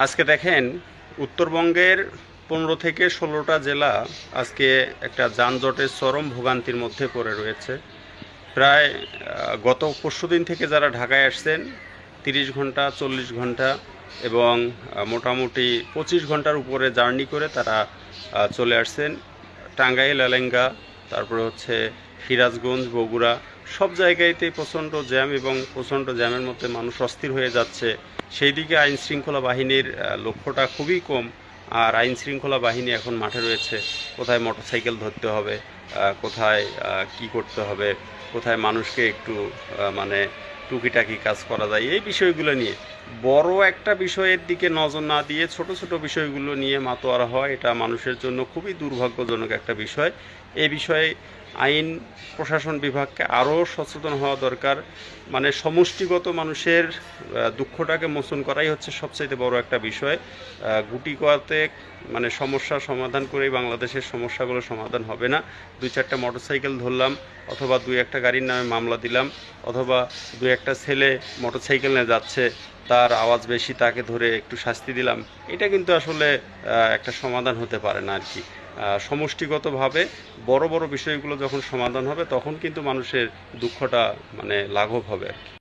আজকে দেখেন উত্তরবঙ্গের 15 থেকে 16টা জেলা আজকে একটা যানজটের চরম ভোগান্তির মধ্যে পড়ে রয়েছে। প্রায় গত পরশুদিন থেকে যারা ঢাকায় আসছেন 30 ঘন্টা 40 ঘন্টা এবং মোটামুটি 25 ঘন্টার উপরে জার্নি করে তারা চলে আসছেন টাঙ্গাইল, এলেঙ্গা, তারপরে হচ্ছে সিরাজগঞ্জ, বগুড়া, সব জায়গাতেই প্রচণ্ড জ্যাম এবং প্রচণ্ড জ্যামের মধ্যে মানুষ অস্থির হয়ে যাচ্ছে। সেই দিকে আইন শৃঙ্খলা বাহিনীর লক্ষ্যটা খুবই কম। আর আইন শৃঙ্খলা বাহিনী এখন মাঠে রয়েছে, কোথায় মোটরসাইকেল ধরতে হবে, কোথায় কি করতে হবে, কোথায় মানুষকে একটু মানে টুকিটাকি কাজ করা যায়, এই বিষয়গুলো নিয়ে বড় একটা বিষয়ের দিকে নজর না দিয়ে ছোট ছোট বিষয়গুলো নিয়ে মাতোয়ারা হয়, এটা মানুষের জন্য খুবই দুর্ভাগ্যজনক একটা বিষয়। এই বিষয়ে আইন প্রশাসন বিভাগকে আরও সচেতন হওয়া দরকার। মানে সমষ্টিগত মানুষের দুঃখটাকে মোচন করাই হচ্ছে সবচাইতে বড় একটা বিষয়। গুটি কয়েক মানে সমস্যার সমাধান করেই বাংলাদেশের সমস্যাগুলো সমাধান হবে না। 2-4টা মোটরসাইকেল ধরলাম, অথবা 2-1টা গাড়ির নামে মামলা দিলাম, অথবা 2-1টা ছেলে মোটরসাইকেল নিয়ে যাচ্ছে, তার আওয়াজ বেশি, তাকে ধরে একটু শাস্তি দিলাম, এটা কিন্তু আসলে একটা সমাধান হতে পারে না আর কি। সমষ্টিগতভাবে বড় বড় বিষয়গুলো যখন সমাধান হবে তখন কিন্তু মানুষের দুঃখটা মানে লাঘব হবে আর কি।